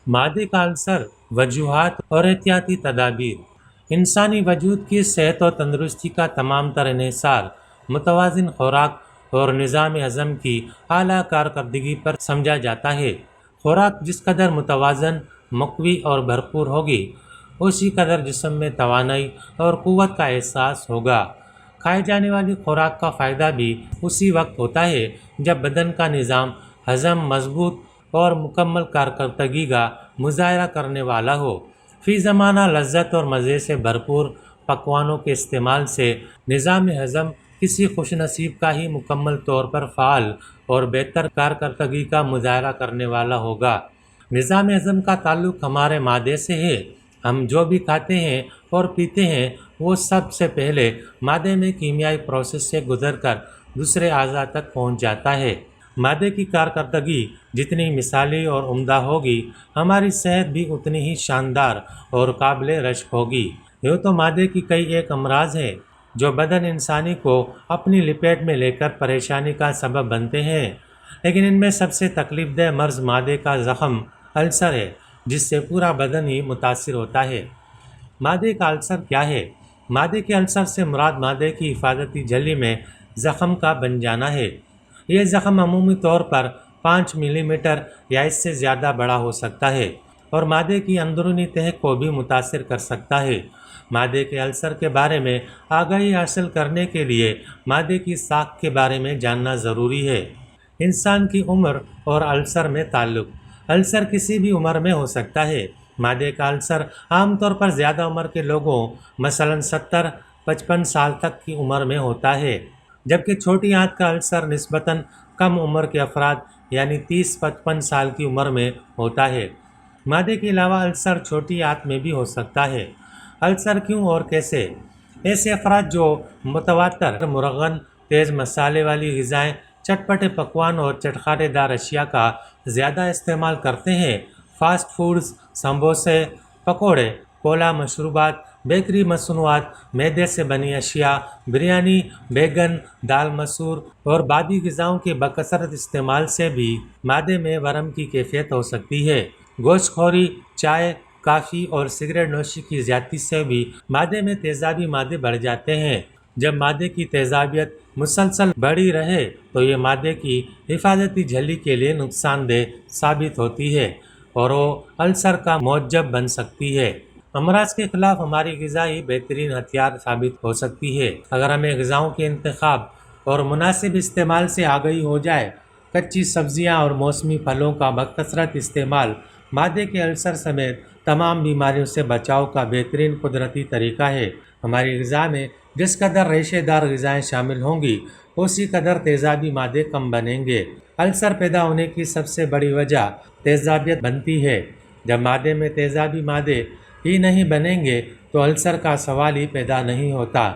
मादे का अल्सर, वजूहात और एहतियाती तदाबीर। इंसानी वजूद की सेहत और तंदुरुस्ती का तमाम तर इन्हिसार मुतवाज़िन खुराक और निज़ाम हज़म की आला कारकर्दगी पर समझा जाता है। खुराक जिस कदर मुतवाज़न, मक़वी और भरपूर होगी, उसी कदर जिस्म में तवानाई और क़ुव्वत का एहसास होगा। खाए जाने वाली खुराक का फ़ायदा भी उसी वक्त होता है जब बदन का निज़ाम हज़म मजबूत और मुकम्मल कारकर्दगी का मुज़ाहरा करने वाला हो। फ़ी ज़माना लज़्ज़त और मज़े से भरपूर पकवानों के इस्तेमाल से निज़ाम हज़म किसी खुशनसीब का ही मुकम्मल तौर पर फ़ाल और बेहतर कारकर्दगी का मुज़ाहरा करने वाला होगा। निज़ाम हज़म का ताल्लुक़ हमारे मादे से है। हम जो भी खाते हैं और पीते हैं वो सबसे पहले मादे में कीमियाई प्रोसेस से गुजरकर दूसरे अज़ा तक पहुंच जाता है। मादे की कारकर्दगी जितनी मिसाली और उम्दा होगी, हमारी सेहत भी उतनी ही शानदार और काबिल रश्क होगी। यूँ तो मादे की कई एक अमराज हैं जो बदन इंसानी को अपनी लपेट में लेकर परेशानी का सबब बनते हैं, लेकिन इनमें सबसे तकलीफ़देह मर्ज़ मादे का ज़ख़म अल्सर है, जिससे पूरा बदन ही मुतासिर होता है। मादे का अल्सर क्या है? मादे के अल्सर से मुराद मादे की हिफाजती झिल्ली में ज़ख़म का बन जाना है। ये ज़ख़म अमूमी तौर पर 5 मिलीमीटर या इससे ज़्यादा बड़ा हो सकता है और मादे की अंदरूनी तह को भी मुतासिर कर सकता है। मादे के अल्सर के बारे में आगाही हासिल करने के लिए मादे की साख के बारे में जानना ज़रूरी है। इंसान की उम्र और अल्सर में ताल्लुक़। अल्सर किसी भी उम्र में हो सकता है। मादे का अल्सर आमतौर पर ज़्यादा उम्र के लोगों मसलन 70-55 साल तक की उम्र में होता है, जबकि छोटी आंत का अल्सर निस्बतन कम उम्र के अफराद यानी 30-55 साल की उम्र में होता है। मादे के अलावा अल्सर छोटी आंत में भी हो सकता है। अल्सर क्यों और कैसे? ऐसे अफराद जो मुतवातर, मुरगन, तेज़ मसाले वाली ग़िज़ाएँ, चटपटे पकवान और चटखारेदार अशिया का ज़्यादा इस्तेमाल करते हैं, फ़ास्ट फूड्स, समोसे, पकोड़े, कोला मशरूबात, बेकरी मसनूआत, मैदे से बनी अशिया, बिरयानी, बैगन, दाल मसूर और बादी ग़िज़ाओं के बकसरत इस्तेमाल से भी मादे में वरम की कैफियत हो सकती है। गोश्तखोरी, चाय, काफ़ी और सिगरेट नोशी की ज़्यादती से भी मादे में तेज़ाबी मादे बढ़ जाते हैं। जब मादे की तेज़ाबियत मुसलसल बढ़ी रहे तो ये मादे की हिफाजती झिल्ली के लिए नुकसानदेह साबित होती है और वो अल्सर का मौजब बन सकती है। अमराज के खिलाफ हमारी ग़िज़ा ही बेहतरीन हथियार साबित हो सकती है। अगर हमें ग़िज़ाओं के इंतखाब और मुनासिब इस्तेमाल से आगाही हो जाए। कच्ची सब्जियां और मौसमी फलों का बकसरत इस्तेमाल मादे के अल्सर समेत तमाम बीमारियों से बचाव का बेहतरीन कुदरती तरीका है। हमारी ग़िज़ा में जिस कदर रेशेदार ग़िज़ाएँ शामिल होंगी, उसी कदर तेज़ाबी मादे कम बनेंगे। अल्सर पैदा होने की सबसे बड़ी वजह तेज़ाबियत बनती है। जब मादे में तेज़ाबी मादे ही नहीं बनेंगे तो अल्सर का सवाल ही पैदा नहीं होता।